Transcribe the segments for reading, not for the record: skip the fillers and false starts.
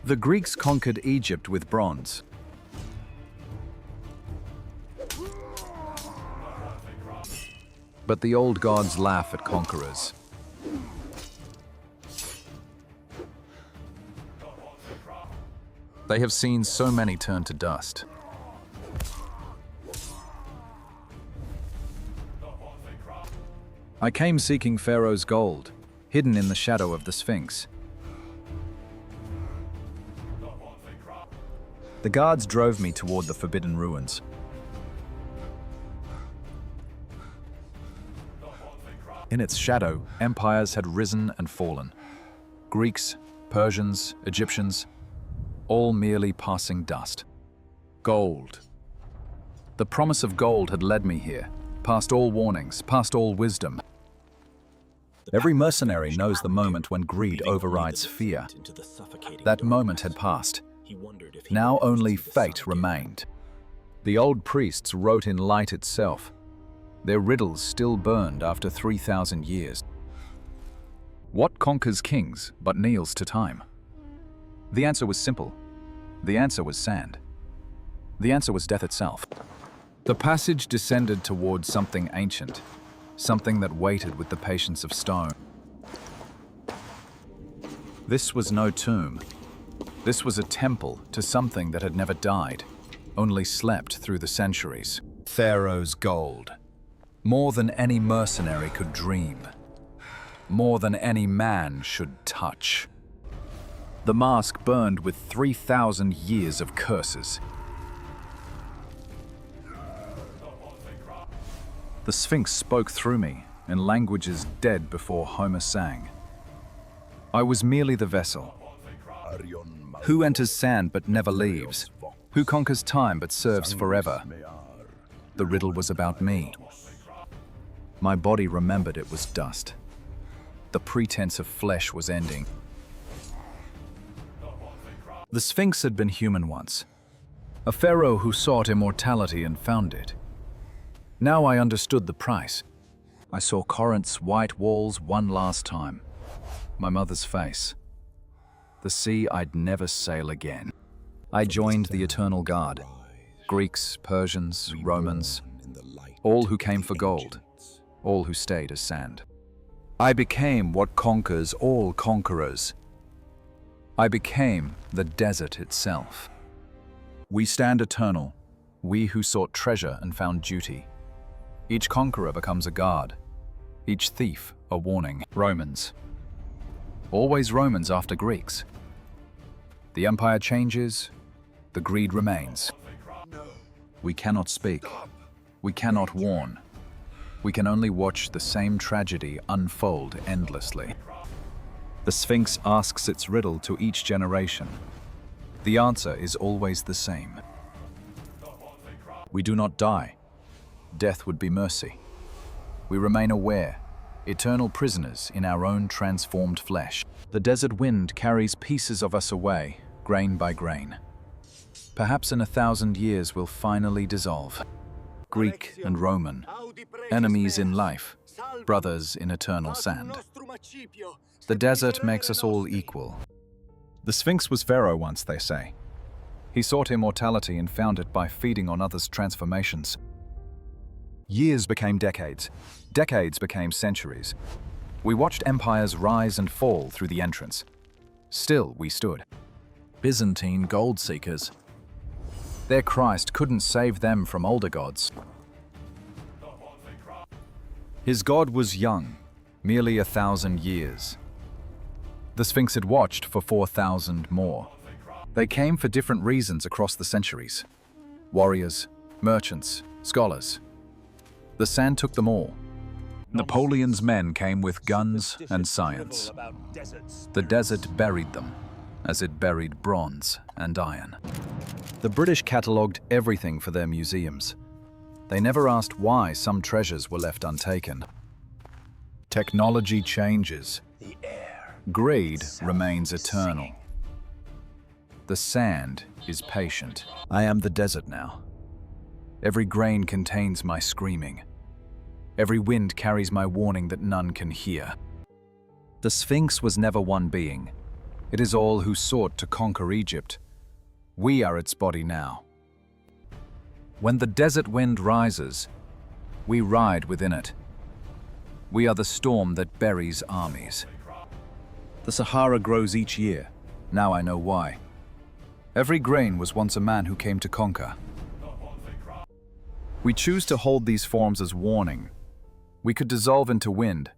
The Greeks conquered Egypt with bronze. But the old gods laugh at conquerors. They have seen so many turn to dust. I came seeking Pharaoh's gold, hidden in the shadow of the Sphinx. The guards drove me toward the forbidden ruins. In its shadow, empires had risen and fallen. Greeks, Persians, Egyptians, all merely passing dust. Gold. The promise of gold had led me here, past all warnings, past all wisdom. Every mercenary knows the moment when greed overrides fear. That moment had passed. Now only fate remained. The old priests wrote in light itself. Their riddles still burned after 3,000 years. What conquers kings but kneels to time? The answer was simple. The answer was sand. The answer was death itself. The passage descended towards something ancient, something that waited with the patience of stone. This was no tomb. This was a temple to something that had never died, only slept through the centuries. Pharaoh's gold. More than any mercenary could dream. More than any man should touch. The mask burned with 3,000 years of curses. The Sphinx spoke through me in languages dead before Homer sang. I was merely the vessel. Who enters sand but never leaves? Who conquers time but serves forever? The riddle was about me. My body remembered it was dust. The pretense of flesh was ending. The Sphinx had been human once, a pharaoh who sought immortality and found it. Now I understood the price. I saw Corinth's white walls one last time, my mother's face, the sea I'd never sail again. I joined the Eternal Guard, Greeks, Persians, Romans, all who came for gold, all who stayed as sand. I became what conquers all conquerors. I became the desert itself. We stand eternal, we who sought treasure and found duty. Each conqueror becomes a guard, each thief a warning. Romans. Always Romans after Greeks. The empire changes, the greed remains. We cannot speak, we cannot warn. We can only watch the same tragedy unfold endlessly. The Sphinx asks its riddle to each generation. The answer is always the same. We do not die. Death would be mercy. We remain aware, eternal prisoners in our own transformed flesh. The desert wind carries pieces of us away, grain by grain. Perhaps in 1,000 years we'll finally dissolve. Greek and Roman, enemies in life, brothers in eternal sand. The desert makes us all equal. The Sphinx was Pharaoh once, they say. He sought immortality and found it by feeding on others' transformations. Years became decades. Decades became centuries. We watched empires rise and fall through the entrance. Still, we stood. Byzantine gold seekers. Their Christ couldn't save them from older gods. His God was young, merely 1,000 years. The Sphinx had watched for 4,000 more. They came for different reasons across the centuries. Warriors, merchants, scholars. The sand took them all. Napoleon's men came with guns and science. The desert buried them, as it buried bronze and iron. The British catalogued everything for their museums. They never asked why some treasures were left untaken. Technology changes. Greed remains eternal. The sand is patient. I am the desert now. Every grain contains my screaming. Every wind carries my warning that none can hear. The Sphinx was never one being. It is all who sought to conquer Egypt. We are its body now. When the desert wind rises, we ride within it. We are the storm that buries armies. The Sahara grows each year. Now I know why. Every grain was once a man who came to conquer. We choose to hold these forms as warning. We could dissolve into wind,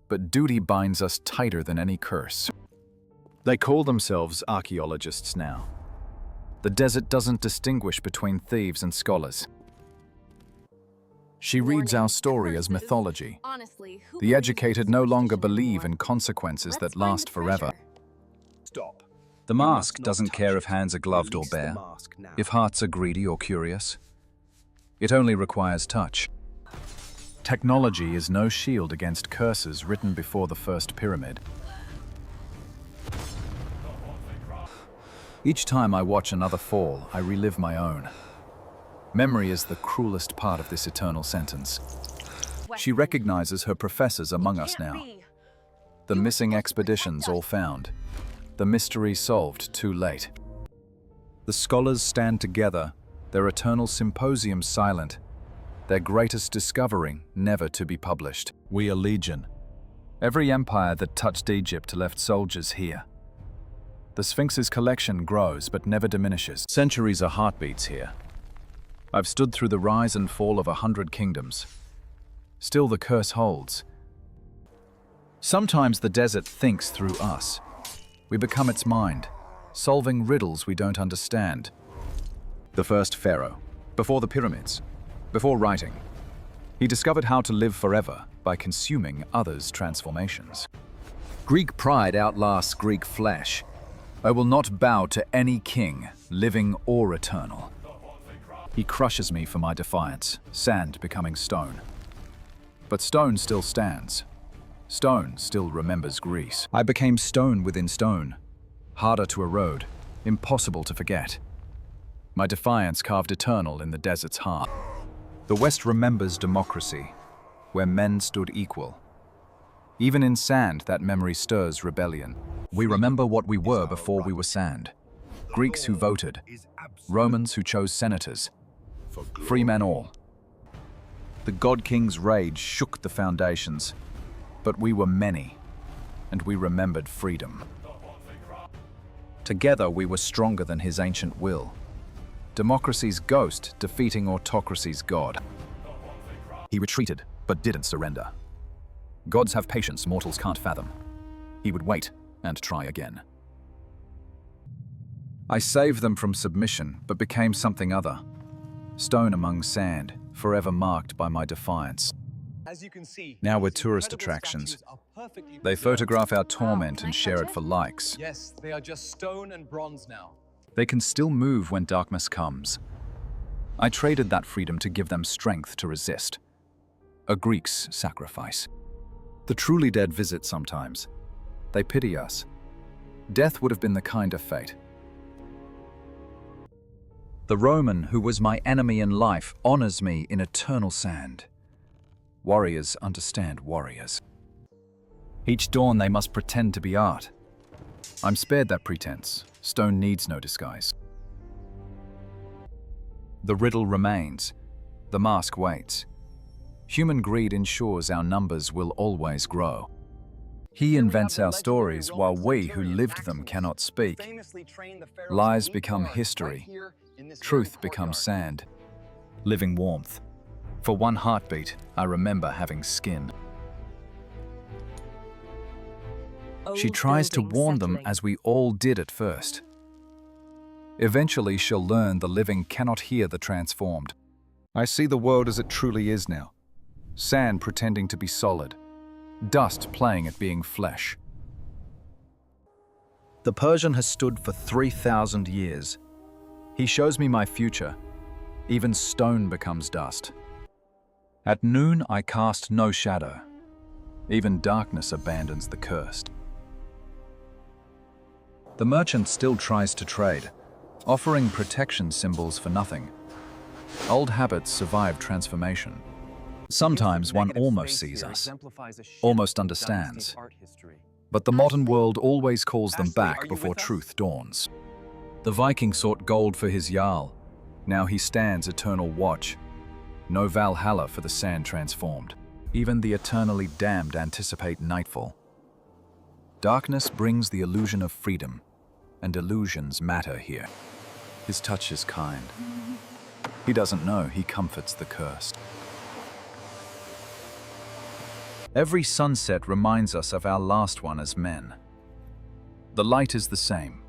but duty binds us tighter than any curse. They call themselves archaeologists now. The desert doesn't distinguish between thieves and scholars. She reads our story as mythology. The educated no longer believe in consequences that last forever. Stop. The mask doesn't care if hands are gloved or bare, if hearts are greedy or curious. It only requires touch. Technology is no shield against curses written before the first pyramid. Each time I watch another fall, I relive my own. Memory is the cruelest part of this eternal sentence. She recognizes her professors among us now. The missing expeditions all found. The mystery solved too late. The scholars stand together, their eternal symposium silent, their greatest discovery never to be published. We are legion. Every empire that touched Egypt left soldiers here. The Sphinx's collection grows but never diminishes. Centuries are heartbeats here. I've stood through the rise and fall of 100 kingdoms. Still the curse holds. Sometimes the desert thinks through us. We become its mind, solving riddles we don't understand. The first pharaoh, before the pyramids, before writing, he discovered how to live forever by consuming others' transformations. Greek pride outlasts Greek flesh. I will not bow to any king, living or eternal. He crushes me for my defiance, sand becoming stone. But stone still stands. Stone still remembers Greece. I became stone within stone, harder to erode, impossible to forget. My defiance carved eternal in the desert's heart. The West remembers democracy, where men stood equal. Even in sand, that memory stirs rebellion. We remember what we were before we were sand. Greeks who voted, Romans who chose senators, free men all. The God King's rage shook the foundations, but we were many, and we remembered freedom. Together we were stronger than his ancient will. Democracy's ghost defeating autocracy's God. He retreated, but didn't surrender. Gods have patience mortals can't fathom. He would wait and try again. I saved them from submission, but became something other. Stone among sand, forever marked by my defiance. As you can see, now we're tourist attractions. They photograph our torment and share it for likes. Yes, they are just stone and bronze now. They can still move when darkness comes. I traded that freedom to give them strength to resist. A Greek's sacrifice. The truly dead visit sometimes. They pity us. Death would have been the kinder fate. The Roman who was my enemy in life honors me in eternal sand. Warriors understand warriors. Each dawn they must pretend to be art. I'm spared that pretense. Stone needs no disguise. The riddle remains. The mask waits. Human greed ensures our numbers will always grow. He invents our stories while we who lived them cannot speak. Lies become history. Truth becomes sand. Living warmth. For one heartbeat, I remember having skin. She tries to warn them as we all did at first. Eventually she'll learn the living cannot hear the transformed. I see the world as it truly is now. Sand pretending to be solid. Dust playing at being flesh. The Persian has stood for 3,000 years. He shows me my future. Even stone becomes dust. At noon I cast no shadow. Even darkness abandons the cursed. The merchant still tries to trade, offering protection symbols for nothing. Old habits survive transformation. Sometimes one almost sees us, almost understands. But the modern world always calls them Astley, are back you before with us? truth dawns. The Viking sought gold for his Jarl. Now he stands eternal watch. No Valhalla for the sand transformed. Even the eternally damned anticipate nightfall. Darkness brings the illusion of freedom, and illusions matter here. His touch is kind. He doesn't know he comforts the cursed. Every sunset reminds us of our last one as men. The light is the same.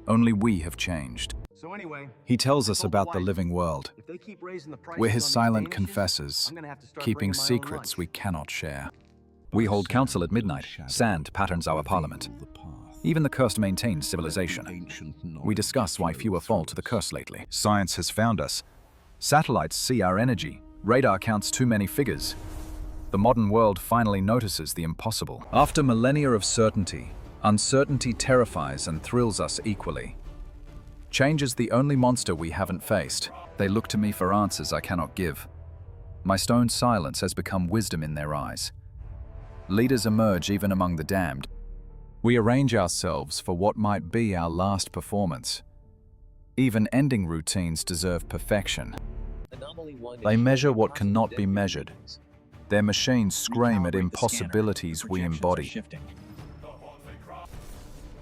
Only we have changed. So anyway, He tells us told about the wife, living world. if they keep raising the prices We're his on these silent danishes, confessors, I'm gonna have to start keeping bringing my own secrets lunch. we cannot share. We hold council at midnight. Sand patterns our parliament. Even the cursed maintains civilization. We discuss why fewer fall to the curse lately. Science has found us. Satellites see our energy. Radar counts too many figures. The modern world finally notices the impossible. After millennia of certainty, uncertainty terrifies and thrills us equally. Change is the only monster we haven't faced. They look to me for answers I cannot give. My stone silence has become wisdom in their eyes. Leaders emerge even among the damned. We arrange ourselves for what might be our last performance. Even ending routines deserve perfection. They measure what cannot be measured. Their machines scream at impossibilities we embody.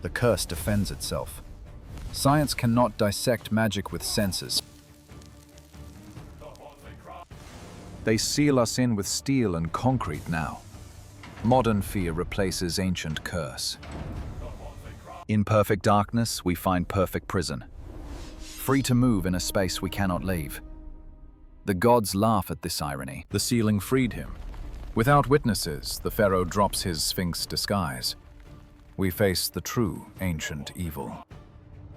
The curse defends itself. Science cannot dissect magic with senses. They seal us in with steel and concrete now. Modern fear replaces ancient curse. In perfect darkness, we find perfect prison. Free to move in a space we cannot leave. The gods laugh at this irony. The ceiling freed him. Without witnesses, the pharaoh drops his sphinx disguise. We face the true ancient evil.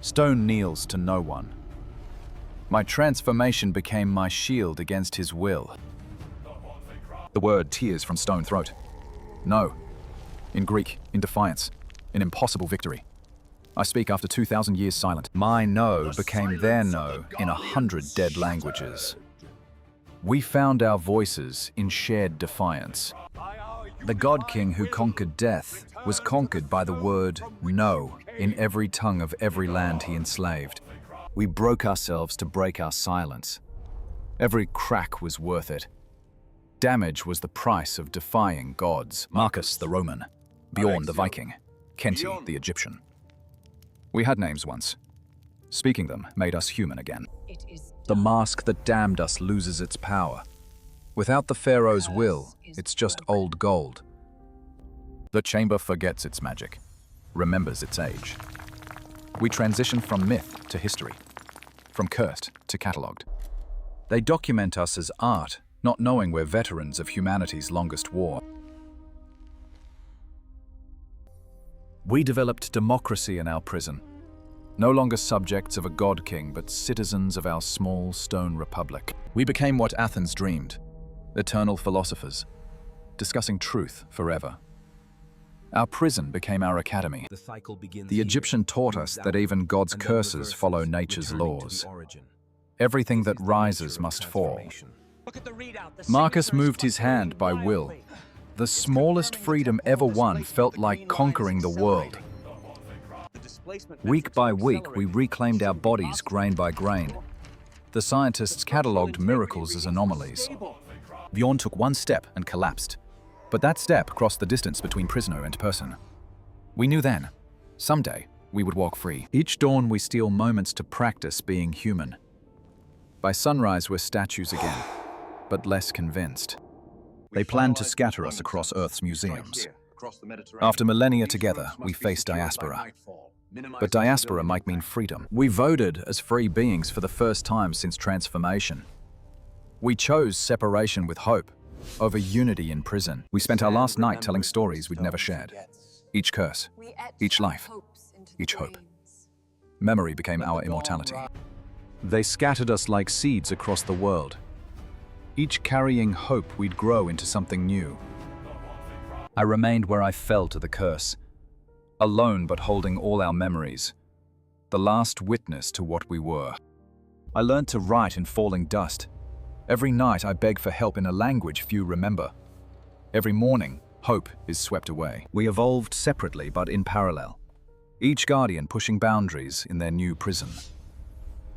Stone kneels to no one. My transformation became my shield against his will. The word tears from stone throat. No. In Greek, in defiance, in impossible victory. I speak after 2,000 years silent. My no became their no in 100 dead languages. We found our voices in shared defiance. The God King who conquered death was conquered by the word no in every tongue of every land he enslaved. We broke ourselves to break our silence. Every crack was worth it. Damage was the price of defying gods. Marcus the Roman, Bjorn the Viking, Kenti the Egyptian. We had names once. Speaking them made us human again. The mask that damned us loses its power. Without the pharaoh's will, it's just old gold. The chamber forgets its magic, remembers its age. We transition from myth to history, from cursed to catalogued. They document us as art, not knowing we're veterans of humanity's longest war. We developed democracy in our prison. No longer subjects of a god king, but citizens of our small stone republic. We became what Athens dreamed, eternal philosophers, discussing truth forever. Our prison became our academy. The Egyptian taught us that even God's curses follow nature's laws. Everything that rises must fall. Marcus moved his hand by will. The smallest freedom ever won felt like conquering the world. Week by week, we reclaimed our bodies grain by grain. The scientists catalogued miracles as anomalies. Bjorn took one step and collapsed. But that step crossed the distance between prisoner and person. We knew then, someday, we would walk free. Each dawn we steal moments to practice being human. By sunrise we're statues again, but less convinced. They planned to scatter us across Earth's museums. After millennia together, we faced diaspora. But diaspora might mean freedom. We voted as free beings for the first time since transformation. We chose separation with hope over unity in prison. We spent our last night telling stories we'd never shared. Each curse, each life, each hope. Memory became our immortality. They scattered us like seeds across the world, each carrying hope we'd grow into something new. I remained where I fell to the curse, alone but holding all our memories, the last witness to what we were. I learned to write in falling dust. Every night I beg for help in a language few remember. Every morning, Hope is swept away. We evolved separately but in parallel, each guardian pushing boundaries in their new prison.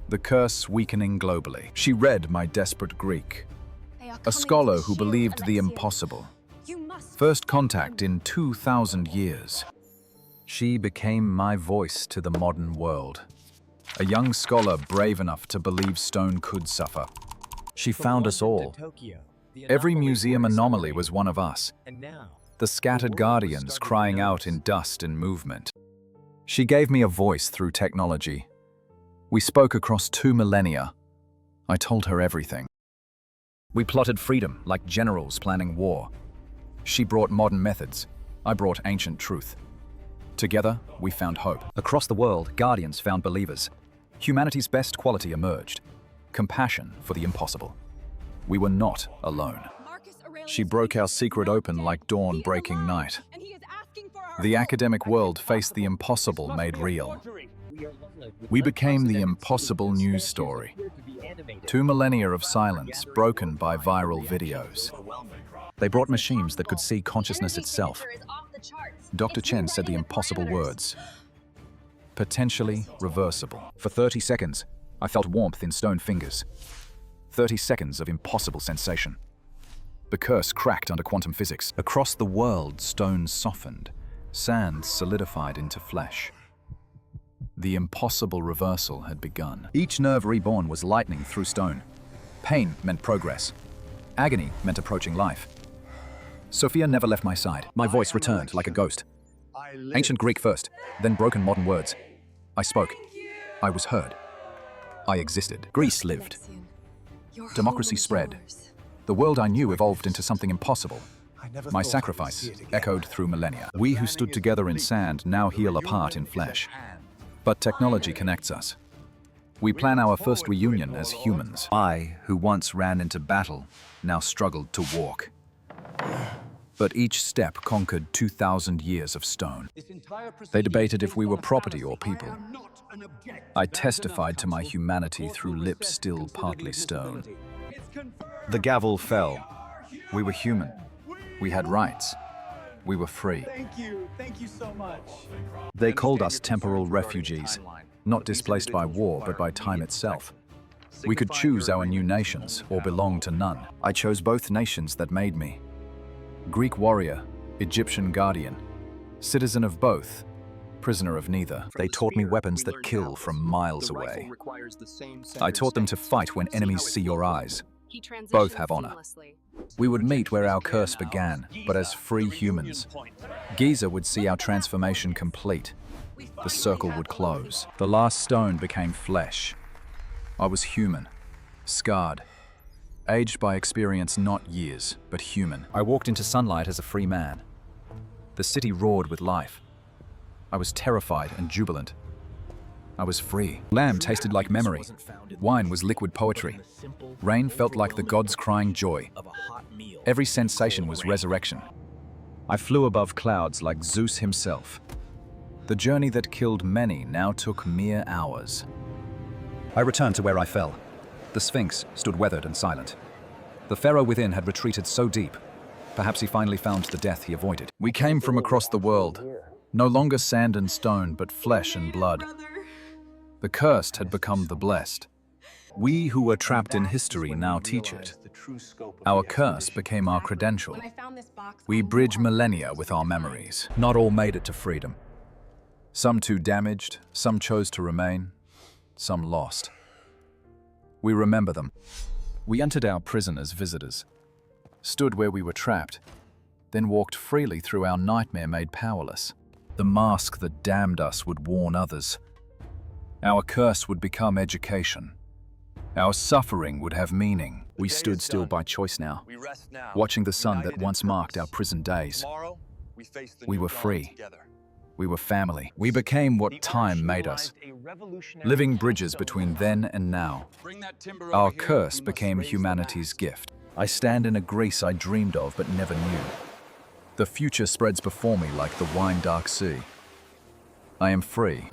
The curse weakening globally. She read my desperate Greek, a scholar who believed the impossible. First contact in 2,000 years. She became my voice to the modern world. A young scholar brave enough to believe stone could suffer. She found us all. Every museum anomaly was one of us. The scattered guardians crying out in dust and movement. She gave me a voice through technology. We spoke across 2 millennia. I told her everything. We plotted freedom like generals planning war. She brought modern methods. I brought ancient truth. Together, we found hope. Across the world, guardians found believers. Humanity's best quality emerged. Compassion for the impossible. We were not alone. She broke our secret open like dawn breaking night. The academic world faced the impossible made real. We became the impossible news story. 2 millennia of silence broken by viral videos. They brought machines that could see consciousness itself. Dr. Chen said the impossible words. Potentially reversible. For 30 seconds, I felt warmth in stone fingers. 30 seconds of impossible sensation. The curse cracked under quantum physics. Across the world, stone softened. Sand solidified into flesh. The impossible reversal had begun. Each nerve reborn was lightning through stone. Pain meant progress. Agony meant approaching life. Sophia never left my side. My voice returned like a ghost. Ancient Greek first, then broken modern words. I spoke. I was heard. I existed. Greece lived. Democracy spread. The world I knew evolved into something impossible. My sacrifice echoed through millennia. We who stood together in sand now heal apart in flesh. But technology connects us. We plan our first reunion as humans. I, who once ran into battle, now struggled to walk. But each step conquered 2,000 years of stone. They debated if we were property or people. I testified to my humanity through lips still partly stone. The gavel fell. We were human. We had rights. We were free. Thank you so much. They called us temporal refugees, not displaced by war, but by time itself. We could choose our new nations or belong to none. I chose both nations that made me. Greek warrior, Egyptian guardian, citizen of both, prisoner of neither. They taught me weapons that kill from miles away. I taught them to fight when enemies see your eyes. Both have honor. We would meet where our curse began, but as free humans. Giza would see our transformation complete. The circle would close. The last stone became flesh. I was human, scarred, aged by experience, not years, but human. I walked into sunlight as a free man. The city roared with life. I was terrified and jubilant. I was free. Lamb tasted like memory. Wine was liquid poetry. Rain felt like the gods crying joy. Every sensation was resurrection. I flew above clouds like Zeus himself. The journey that killed many now took mere hours. I returned to where I fell. The Sphinx stood weathered and silent. The pharaoh within had retreated so deep. Perhaps he finally found the death he avoided. We came from across the world. No longer sand and stone, but flesh and blood. The cursed had become the blessed. We who were trapped in history now teach it. Our curse became our credential. We bridge millennia with our memories. Not all made it to freedom. Some too damaged, some chose to remain, some lost. We remember them. We entered our prison as visitors, stood where we were trapped, then walked freely through our nightmare made powerless. The mask that damned us would warn others. Our curse would become education. Our suffering would have meaning. We stood still by choice now, watching the sun that once marked our prison days. We were free. We were family. We became what time made us, living bridges between then and now. Our curse became humanity's gift. I stand in a Greece I dreamed of but never knew. The future spreads before me like the wine-dark sea. I am free.